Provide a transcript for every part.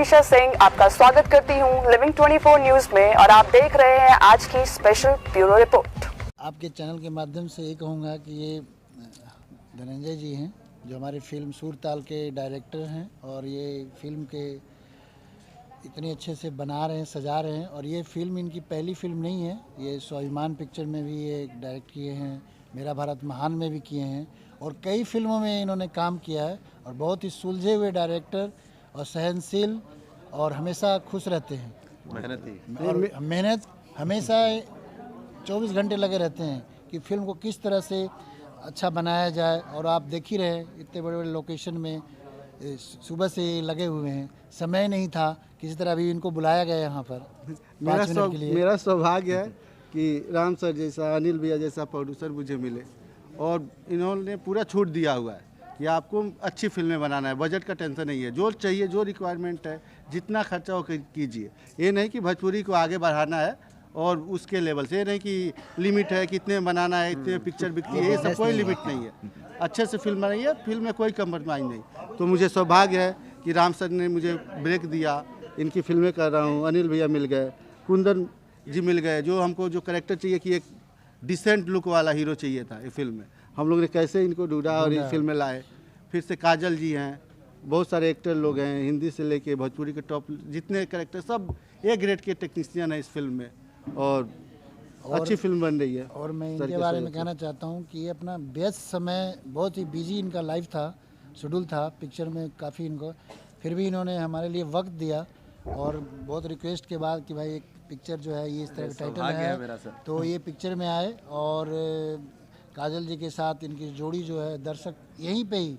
मनीषा सिंह आपका स्वागत करती हूं लिविंग 24 न्यूज में और आप देख रहे हैं आज की स्पेशल ब्यूरो रिपोर्ट। आपके चैनल के माध्यम से ये कहूँगा कि ये धनंजय जी हैं जो हमारी फिल्म सूरताल के डायरेक्टर हैं और ये फिल्म के इतने अच्छे से बना रहे हैं, सजा रहे हैं। और ये फिल्म इनकी पहली फिल्म नहीं है, ये स्वाभिमान पिक्चर में भी ये डायरेक्ट किए हैं, मेरा भारत महान में भी किए हैं और कई फिल्मों में इन्होंने काम किया है और बहुत ही सुलझे हुए डायरेक्टर और सहनशील और हमेशा खुश रहते हैं, मेहनती और मेहनत हमेशा 24 घंटे लगे रहते हैं कि फिल्म को किस तरह से अच्छा बनाया जाए। और आप देख ही रहे इतने बड़े बड़े लोकेशन में सुबह से लगे हुए हैं, समय नहीं था, किसी तरह अभी इनको बुलाया गया यहाँ पर 5 मिनट के लिए। मेरा सौभाग्य है कि राम सर जैसा, अनिल भैया जैसा प्रोड्यूसर मुझे मिले और इन्होंने पूरा छूट दिया हुआ है कि आपको अच्छी फिल्में बनाना है, बजट का टेंशन नहीं है, जो चाहिए जो रिक्वायरमेंट है जितना खर्चा हो कीजिए। ये नहीं कि भोजपुरी को आगे बढ़ाना है और उसके लेवल से, ये नहीं कि लिमिट है कितने बनाना है, इतने पिक्चर बिकती है, ये सब कोई लिमिट नहीं है। अच्छे से फिल्म बनाई है, फिल्म में कोई कम्प्रोमाइज़ नहीं। तो मुझे सौभाग्य है कि राम सर ने मुझे ब्रेक दिया, इनकी फिल्में कर रहा हूँ। अनिल भैया मिल गए, कुंदन जी मिल गए, जो हमको जो कैरेक्टर चाहिए कि एक डिसेंट लुक वाला हीरो चाहिए था ये फिल्म में, हम लोग ने कैसे इनको ढूंढा और इस फिल्म में लाए। फिर से काजल जी हैं, बहुत सारे एक्टर लोग हैं, हिंदी से लेके भोजपुरी के टॉप जितने कैरेक्टर सब ए ग्रेड के टेक्नीशियन हैं इस फिल्म में और अच्छी फिल्म बन रही है। और मैं इनके बारे में कहना चाहता हूँ कि ये अपना व्यस्त समय, बहुत ही बिजी इनका लाइफ था, शेड्यूल था पिक्चर में काफ़ी इनको, फिर भी इन्होंने हमारे लिए वक्त दिया और बहुत रिक्वेस्ट के बाद कि भाई एक पिक्चर जो है ये इस तरह का टाइटल है तो ये पिक्चर में आए। और काजल जी के साथ इनकी जोड़ी जो है दर्शक यहीं पे ही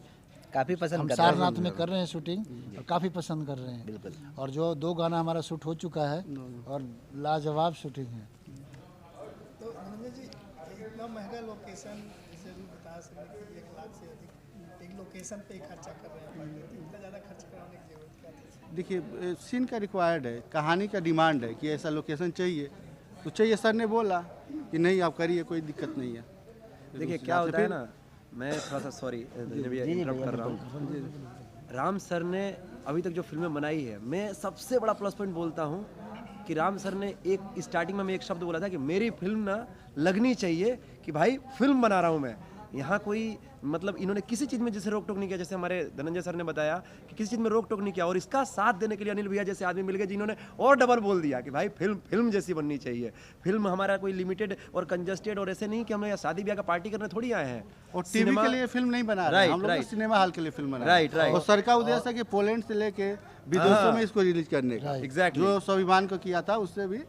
काफ़ी पसंद हम सारनाथ में कर रहे हैं शूटिंग और काफ़ी पसंद कर रहे हैं। बिल्कुल। और जो 2 गाना हमारा शूट हो चुका है और लाजवाब शूटिंग है। तो धनंजय जी, इतना महंगा लोकेशन, जैसे अभी बता सकते कि 1 लाख से अधिक एक लोकेशन पे खर्चा कर रहे हैं, इतना ज़्यादा खर्च कराने की जरूरत क्या थी? देखिए, सीन का रिक्वायर्ड है, कहानी का डिमांड है कि ऐसा लोकेशन चाहिए तो चाहिए। सर ने बोला कि नहीं आप करिए, कोई दिक्कत नहीं है। देखिए क्या होता है ना, मैं थोड़ा सा सॉरी इंटरप्ट कर रहा हूँ। राम सर ने अभी तक जो फिल्में बनाई है, मैं सबसे बड़ा प्लस पॉइंट बोलता हूँ कि राम सर ने एक स्टार्टिंग में एक शब्द बोला था कि मेरी फिल्म ना लगनी चाहिए कि भाई फिल्म बना रहा हूँ मैं। यहाँ कोई मतलब इन्होंने किसी चीज़ में जैसे रोक टोक नहीं किया, जैसे हमारे धनंजय सर ने बताया कि किसी चीज़ में रोक टोक नहीं किया। और इसका साथ देने के लिए अनिल भैया जैसे आदमी मिल गए जिन्होंने और डबल बोल दिया कि भाई फिल्म जैसी बननी चाहिए। फिल्म हमारा कोई लिमिटेड और कंजस्टेड और ऐसे नहीं कि हम लोग शादी ब्याह का पार्टी करने थोड़ी आए हैं और टीवी के लिए फिल्म नहीं बना रहे हैं, हम लोग सिनेमा हॉल के लिए फिल्म बना रहे हैं। राइट। और सर का उद्देश्य है कि पोलैंड से लेके विदेशों में इसको रिलीज करने का, एग्जैक्टली जो स्वाभिमान को किया था उससे भी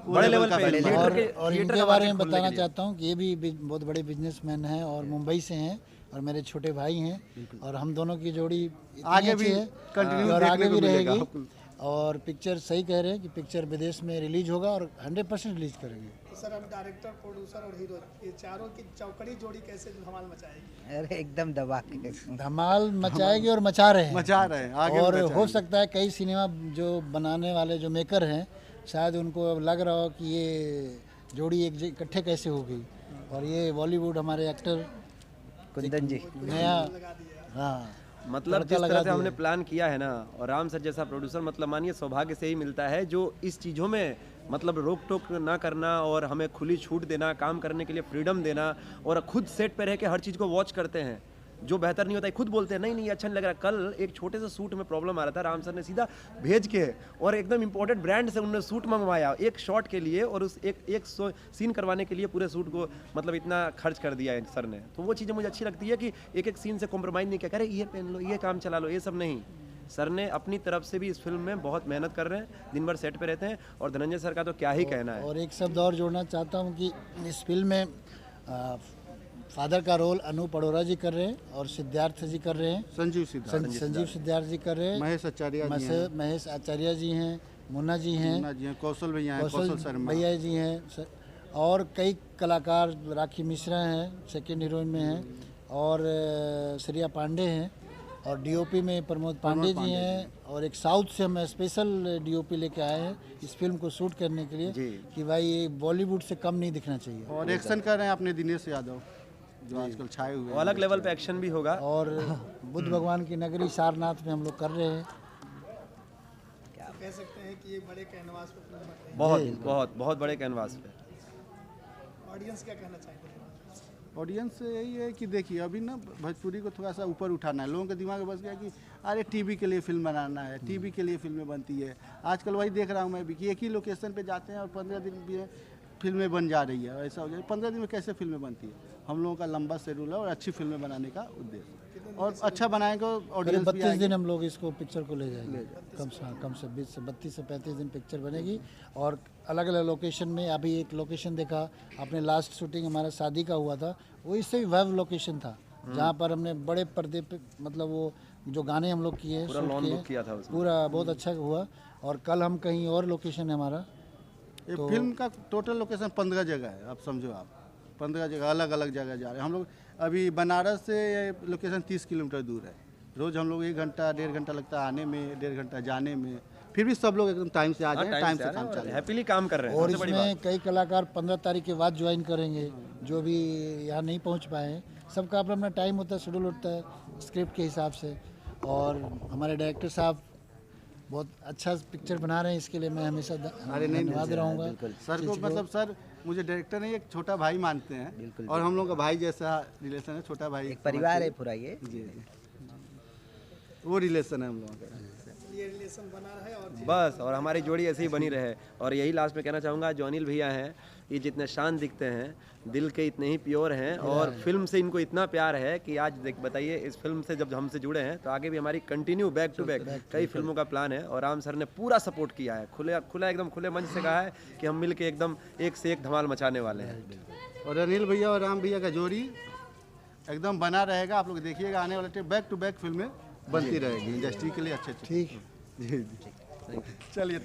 बड़े लेवल पे। और इनके बारे में बताना चाहता हूँ कि ये भी बहुत बड़े बिजनेसमैन हैं और मुंबई से हैं और मेरे छोटे भाई हैं और हम दोनों की जोड़ी आगे भी है कंटिन्यू और आगे भी रहेगी। मिलेगा। और पिक्चर सही कह रहे हैं कि पिक्चर विदेश में रिलीज होगा और 100% रिलीज करेंगे। तो सर, अब डायरेक्टर, प्रोड्यूसर और हीरो, ये चारों की चौकड़ी जोड़ी कैसे धमाल मचाएगी? अरे एकदम दबा के धमाल मचाएगी और मचा रहे हैं आगे और हो सकता है कई सिनेमा जो बनाने वाले जो मेकर हैं शायद उनको अब लग रहा हो कि ये जोड़ी एक इकट्ठे कैसे हो गई। और ये बॉलीवुड हमारे एक्टर कुंदन जी नया, हाँ मतलब जिस तरह से हमने प्लान किया है ना, और राम सर जैसा प्रोड्यूसर मतलब मानिए सौभाग्य से ही मिलता है जो इस चीज़ों में मतलब रोक टोक ना करना और हमें खुली छूट देना, काम करने के लिए फ्रीडम देना और खुद सेट पे रह के हर चीज़ को वॉच करते हैं। जो बेहतर नहीं होता है खुद बोलते हैं नहीं ये अच्छा नहीं लग रहा। कल एक छोटे से सूट में प्रॉब्लम आ रहा था, राम सर ने सीधा भेज के और एकदम इंपॉर्टेंट ब्रांड से उन्होंने सूट मंगवाया एक शॉट के लिए और उस एक सीन करवाने के लिए पूरे सूट को मतलब इतना खर्च कर दिया है सर ने। तो वो चीज़ें मुझे अच्छी लगती है कि एक सीन से कॉम्प्रोमाइज़ नहीं किया, कह रहे ये पहन लो, ये काम चला लो, ये सब नहीं। सर ने अपनी तरफ से भी इस फिल्म में बहुत मेहनत कर रहे हैं, दिन भर सेट पे रहते हैं और धनंजय सर का तो क्या ही कहना है। और एक शब्द और जोड़ना चाहता हूँ कि इस फिल्म में फादर का रोल अनूप अरोरा जी कर रहे हैं और सिद्धार्थ जी कर रहे हैं, संजीव सिद्धार्थ जी कर रहे हैं, महेश आचार्य जी हैं, मुन्ना जी हैं, कौशल भैया जी हैं और कई कलाकार, राखी मिश्रा हैं सेकेंड हीरोइन में हैं और श्रेया पांडे हैं और डीओपी में प्रमोद पांडे जी हैं। और एक साउथ से हम स्पेशल डीओपी लेके आए हैं इस फिल्म को शूट करने के लिए कि भाई ये बॉलीवुड से कम नहीं दिखना चाहिए। और एक्शन कर रहे हैं अपने दिनेश यादव जो आजकल छाए हुए हैं, अलग लेवल पे एक्शन भी होगा। और बुद्ध भगवान की नगरी सारनाथ में हम लोग कर रहे हैं कह सकते हैं कि ये बड़े कैनवास पर फिल्म बन रही है। बहुत बहुत बहुत बड़े कैनवास पे। ऑडियंस क्या कहना चाहेंगे? ऑडियंस से यही है कि देखिए अभी ना भोजपुरी को थोड़ा सा ऊपर उठाना है। लोगों के दिमाग में बस गया कि अरे टीवी के लिए फिल्म बनाना है, टीवी के लिए फिल्में बनती है। आजकल वही देख रहा हूँ मैं भी कि एक ही लोकेशन पे जाते हैं और 15 दिन में फिल्में बन जा रही है। ऐसा हो जाए 15 दिन में कैसे फिल्में बनती है? हम लोगों का लंबा शेड्यूल है और अच्छी फिल्में बनाने का उद्देश्य, और अच्छा बनाएंगे ऑडियंस भी 32 दिन आएगी। हम लोग इसको पिक्चर को ले जाएंगे। कम से 20 से 32 से 35 दिन पिक्चर बनेगी और अलग अलग लोकेशन में। अभी एक लोकेशन देखा आपने, लास्ट शूटिंग हमारा शादी का हुआ था, वो इससे भी वेब लोकेशन था जहाँ पर हमने बड़े पर्दे पे मतलब वो जो गाने हम लोग किए पूरा लॉन बुक किया था उसमें। पूरा बहुत अच्छा हुआ। और कल हम कहीं और लोकेशन है हमारा। ये फिल्म का टोटल लोकेशन 15 जगह है। आप समझो, आप 15 जगह अलग अलग जगह जा रहे हैं हम लोग। अभी बनारस से ये लोकेशन 30 किलोमीटर दूर है। रोज़ हम लोग 1 घंटा 1.5 घंटा लगता है आने में, 1.5 घंटा जाने में। फिर भी सब लोग एकदम टाइम से आ जाए, टाइम से काम चले। हैप्पीली काम कर रहे हैं। और सबसे बड़ी बात। इसमें कई कलाकार 15 तारीख के बाद ज्वाइन करेंगे, जो भी यहाँ नहीं पहुँच पाए हैं। सबका अपना अपना टाइम होता है, शेड्यूल होता है स्क्रिप्ट के हिसाब से। और हमारे डायरेक्टर साहब बहुत अच्छा पिक्चर बना रहे हैं, इसके लिए मैं हमेशा धन्यवाद रहूँगा। सर को मतलब सर मुझे डायरेक्टर नहीं, एक छोटा भाई मानते हैं और हम लोग का भाई जैसा रिलेशन है। छोटा भाई, एक परिवार है पूरा ये। जी, वो रिलेशन है हम लोगों का। ये रिलेशन बना रहे और बस, और हमारी जोड़ी ऐसे ही बनी रहे। और यही लास्ट में कहना चाहूँगा, जो अनिल भैया हैं ये जितने शांत दिखते हैं, दिल के इतने ही प्योर हैं। और फिल्म से इनको इतना प्यार है कि आज देख बताइए, इस फिल्म से जब हमसे जुड़े हैं तो आगे भी हमारी कंटिन्यू बैक टू बैक कई फिल्मों का प्लान है। और राम सर ने पूरा सपोर्ट किया है, खुला एकदम खुले मंच से कहा है कि हम मिल के एकदम एक से एक धमाल मचाने वाले हैं। और अनिल भैया और राम भैया का जोड़ी एकदम बना रहेगा। आप लोग देखिएगा, आने वाले बैक टू बैक फिल्में बनती रहेगी इंडस्ट्री के लिए। अच्छे ठीक है। जी जी, चलिए।